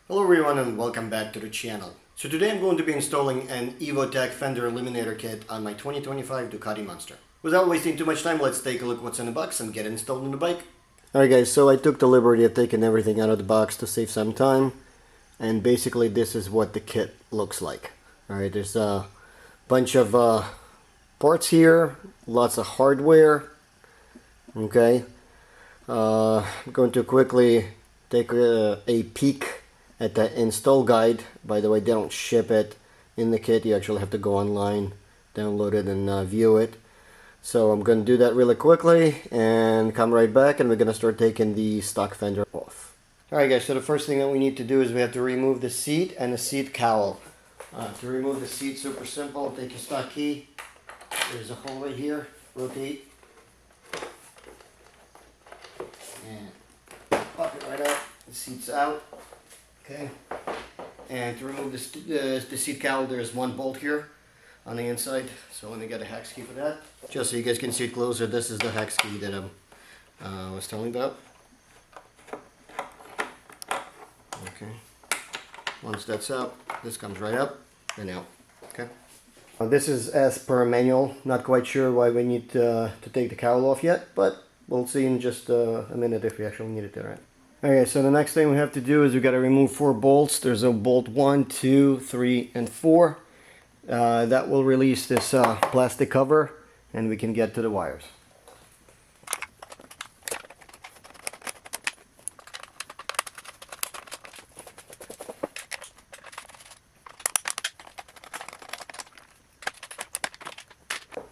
Hello everyone and welcome back to the channel. So today I'm going to be installing an Evotech Fender Eliminator kit on my 2025 Ducati Monster. Without wasting too much time, let's take a look what's in the box and get it installed in the bike. Alright guys, so I took the liberty of taking everything out of the box to save some time. And basically this is what the kit looks like. Alright, there's a bunch of parts here, lots of hardware. Okay, I'm going to quickly take a peek at the install guide. By the way, they don't ship it in the kit. You actually have to go online, download it, and view it. So I'm going to do that really quickly and come right back, and we're going to start taking the stock fender off. Alright guys, so the first thing that we need to do is we have to remove the seat and the seat cowl. To remove the seat, super simple. Take your stock key. There's a hole right here. Rotate. And pop it right out. The seat's out. Okay, and to remove the seat cowl, there's one bolt here on the inside. So let me get a hex key for that. Just so you guys can see it closer, this is the hex key that I was telling about. Okay, once that's up, this comes right up and out. Okay. This is as per manual. Not quite sure why we need to take the cowl off yet, but we'll see in just a minute if we actually need it to, right? Okay, so the next thing we have to do is we got to remove 4 bolts. There's a bolt 1, 2, 3, and 4. That will release this plastic cover, and we can get to the wires.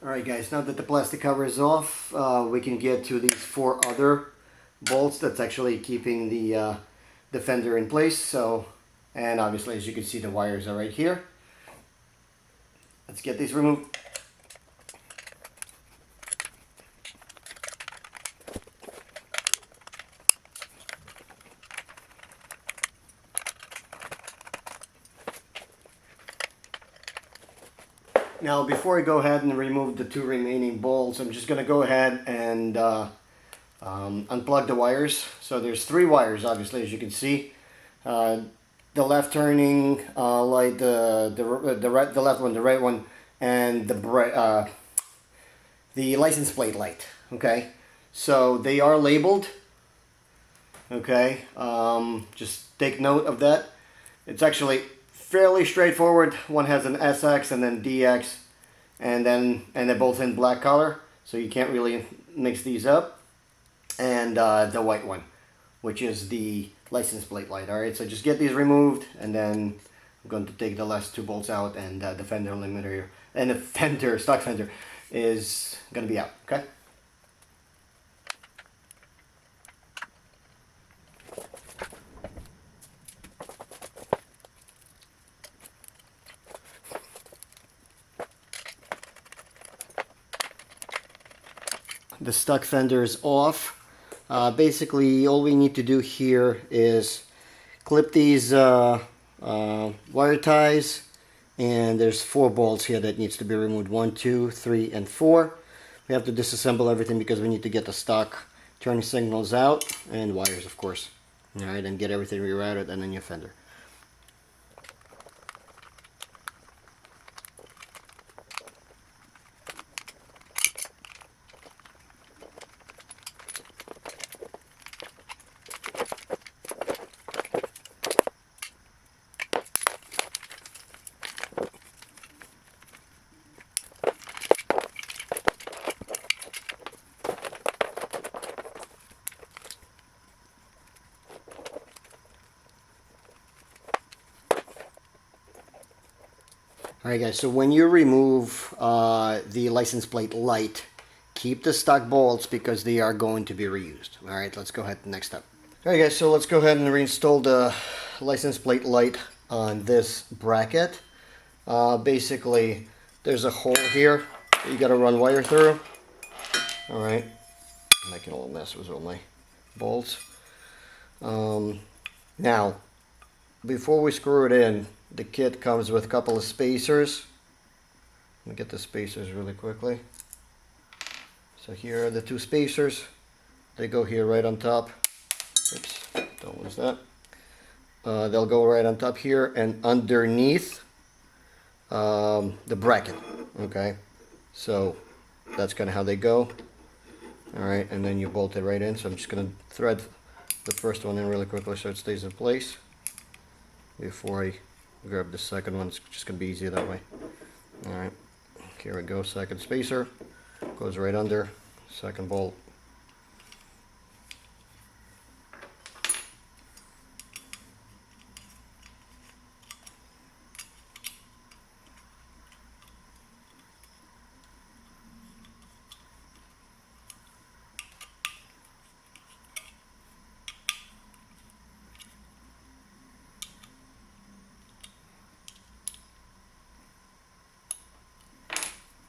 Alright guys, now that the plastic cover is off, we can get to these 4 other bolts that's actually keeping the fender in place. So, and obviously as you can see, the wires are right here. Let's get these removed. Now before I go ahead and remove the 2 remaining bolts, I'm just going to go ahead and unplug the wires. So there's 3 wires, obviously, as you can see. The left turning light, the left one, the right one, and the license plate light. Okay, so they are labeled. Okay, just take note of that. It's actually fairly straightforward. One has an SX and then DX, and they're both in black color, so you can't really mix these up. And the white one, which is the license plate light. Alright, so just get these removed, and then I'm going to take the last 2 bolts out, and the Fender Eliminator and the stock fender is going to be out. Okay. The stock fender is off. Basically, all we need to do here is clip these wire ties, and there's 4 bolts here that needs to be removed. 1, 2, 3, and 4. We have to disassemble everything because we need to get the stock turning signals out and wires, of course. Alright, and get everything rerouted and then your fender. Alright guys, so when you remove the license plate light, keep the stock bolts because they are going to be reused. Alright, let's go ahead to the next step. Alright guys, so let's go ahead and reinstall the license plate light on this bracket. Basically, there's a hole here that you got to run wire through. Alright, I'm making a little mess with all my bolts. Now, before we screw it in, the kit comes with a couple of spacers. Let me get the spacers really quickly. So here are the 2 spacers. They go here right on top. Oops, don't lose that. they'll go right on top here and underneath the bracket. Okay, so that's kind of how they go. All right, and then you bolt it right in. So I'm just going to thread the first one in really quickly so it stays in place before I grab the second one. It's just going to be easier that way. All right, here we go. Second spacer goes right under. Second bolt.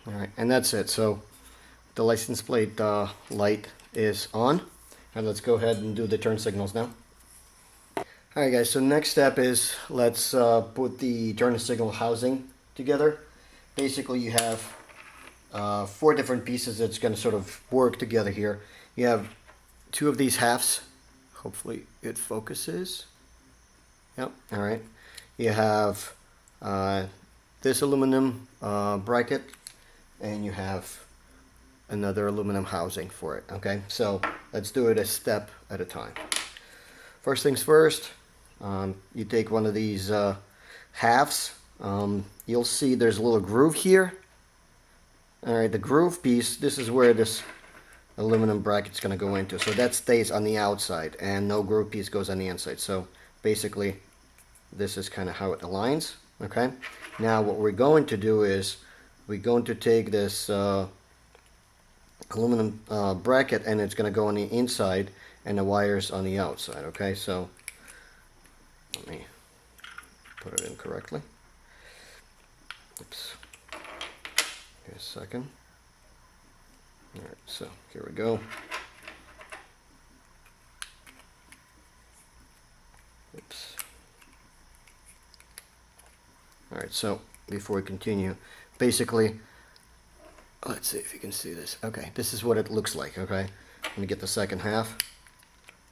Alright, and that's it. So the license plate light is on. And let's go ahead and do the turn signals now. Alright guys, so next step is let's put the turn signal housing together. Basically you have 4 different pieces that's going to sort of work together here. You have 2 of these halves. Hopefully it focuses. Yep, alright. You have this aluminum bracket, and you have another aluminum housing for it. Okay, so let's do it a step at a time. First things first, you take one of these halves. You'll see there's a little groove here. Alright, the groove piece, this is where this aluminum bracket's going to go into. So that stays on the outside, and no groove piece goes on the inside. So basically, this is kind of how it aligns. Okay, now what we're going to do is we're going to take this aluminum bracket, and it's going to go on the inside and the wires on the outside. Okay, so let me put it in correctly. Oops. Give a second. Alright, so here we go. Oops. Alright, so before we continue, basically, let's see if you can see this. Okay, this is what it looks like. Okay, let me get the second half.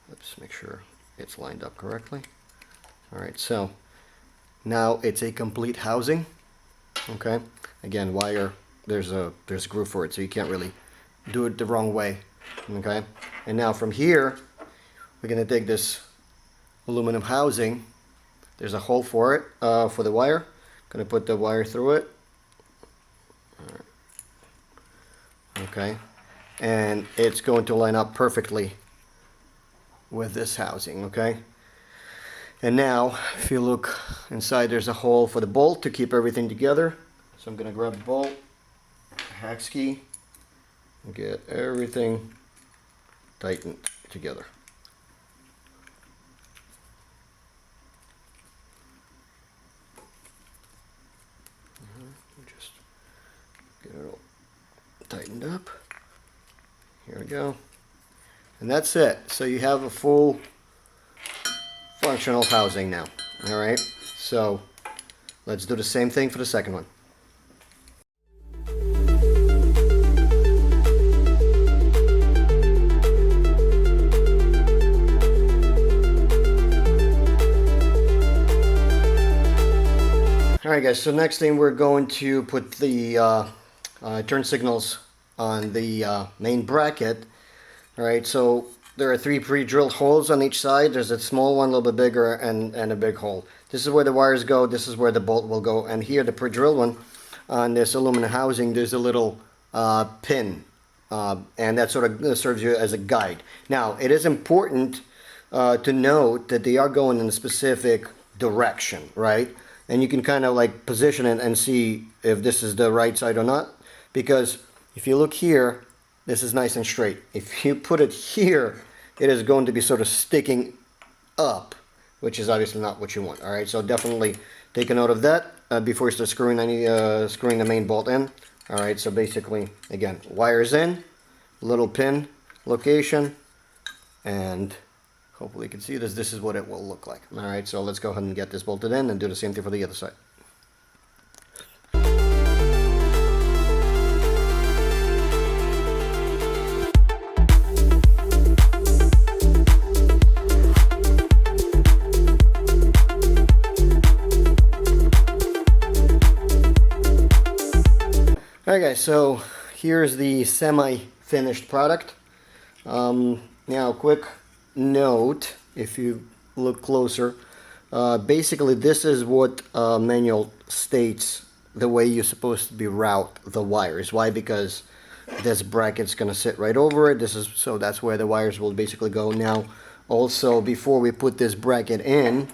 Let's make sure it's lined up correctly. Alright, so now it's a complete housing. Okay, again, wire, there's a groove for it, so you can't really do it the wrong way. Okay, and now from here we're going to take this aluminum housing. There's a hole for it, for the wire. Going to put the wire through it. Okay, and it's going to line up perfectly with this housing. Okay, and now if you look inside, there's a hole for the bolt to keep everything together. So I'm going to grab the bolt, hex key, and get everything tightened together. Just get it all tightened up. Here we go. And that's it. So you have a full functional housing now. Alright, so let's do the same thing for the second one. Alright guys, so next thing we're going to put the turn signals on the main bracket. Alright, so there are 3 pre-drilled holes on each side. There's a small one, a little bit bigger, and a big hole. This is where the wires go, this is where the bolt will go, and here the pre-drilled one on this aluminum housing, there's a little pin, and that sort of serves you as a guide. Now, it is important to note that they are going in a specific direction, right? And you can kind of like position it and see if this is the right side or not. Because if you look here, this is nice and straight. If you put it here, it is going to be sort of sticking up, which is obviously not what you want. All right, so definitely take a note of that before you start screwing the main bolt in. All right, so basically, again, wires in, little pin location, and hopefully you can see this. This is what it will look like. All right, so let's go ahead and get this bolted in and do the same thing for the other side. Alright guys, so here's the semi-finished product. Now quick note, if you look closer, basically this is what manual states the way you're supposed to be route the wires. Why? Because this bracket's gonna sit right over it. So that's where the wires will basically go. Now also, before we put this bracket in,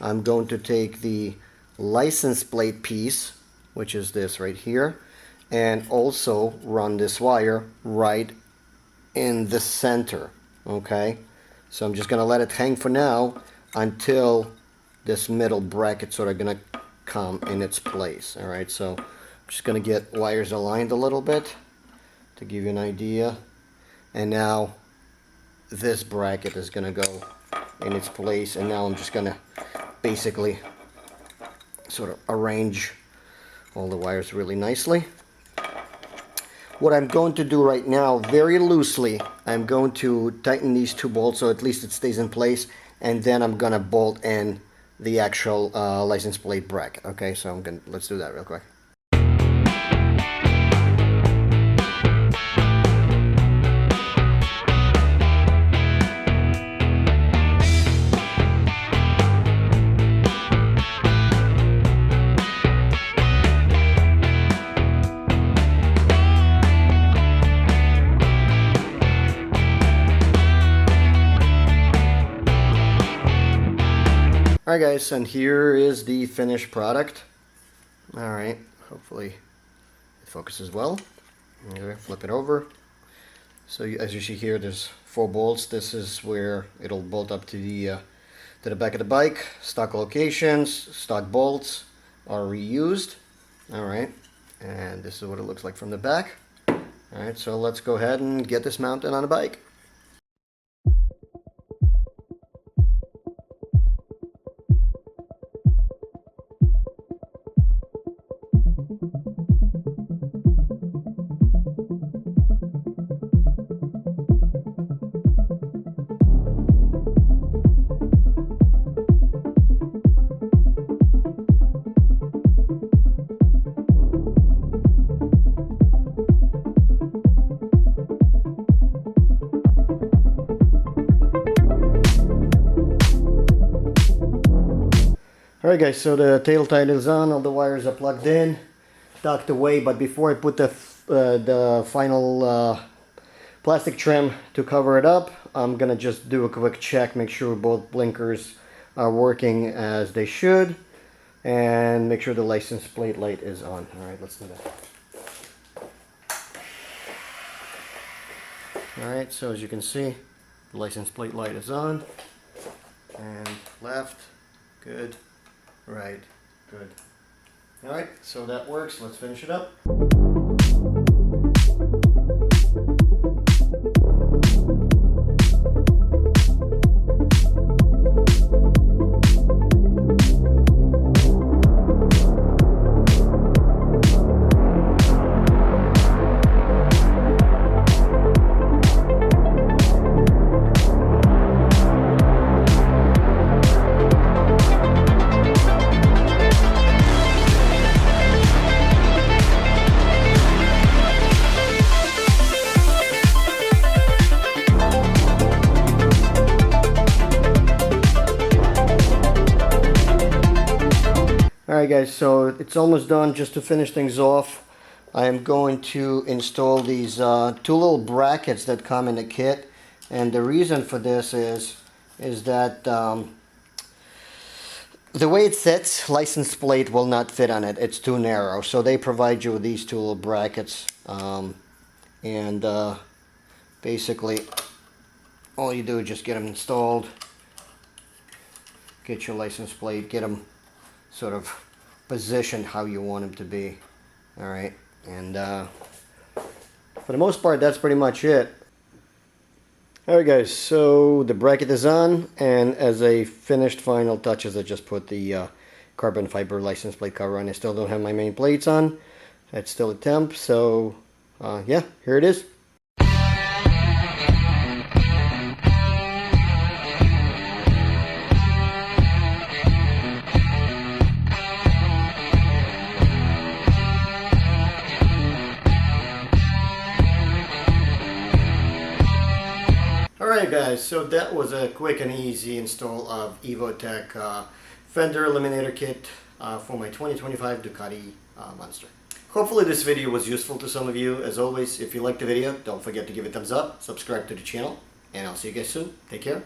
I'm going to take the license plate piece, which is this right here, and also run this wire right in the center. Okay, so I'm just gonna let it hang for now until this middle bracket sort of gonna come in its place. All right, so I'm just gonna get wires aligned a little bit to give you an idea, and now this bracket is gonna go in its place, and now I'm just gonna basically sort of arrange all the wires really nicely. What I'm going to do right now, very loosely, I'm going to tighten these two bolts so at least it stays in place, and then I'm gonna bolt in the actual license plate bracket. Okay, so let's do that real quick. Alright guys, and here is the finished product. Alright, hopefully it focuses well. Okay, flip it over. So as you see here, there's 4 bolts. This is where it'll bolt up to the back of the bike. Stock locations, stock bolts are reused. Alright, and this is what it looks like from the back. Alright, so let's go ahead and get this mounted on the bike. Alright guys, so the tail tight is on, all the wires are plugged in, docked away, but before I put the final plastic trim to cover it up, I'm gonna just do a quick check, make sure both blinkers are working as they should, and make sure the license plate light is on. Alright, let's do that. Alright, so as you can see, the license plate light is on, and left, good. Right, good. Alright, so that works. Let's finish it up. Alright guys, so it's almost done. Just to finish things off, I am going to install these 2 little brackets that come in the kit, and the reason for this is that the way it sits, license plate will not fit on it. It's too narrow, so they provide you with these 2 little brackets, and basically all you do is just get them installed, get your license plate, get them sort of positioned how you want them to be. Alright, and for the most part that's pretty much it. Alright guys, so the bracket is on, and as a finished final touches I just put the carbon fiber license plate cover on. I still don't have my main plates on. It's still a temp, so yeah, here it is. Alright guys, so that was a quick and easy install of Evotech Fender Eliminator kit for my 2025 Ducati Monster. Hopefully this video was useful to some of you. As always, if you liked the video, don't forget to give it a thumbs up, subscribe to the channel, and I'll see you guys soon. Take care.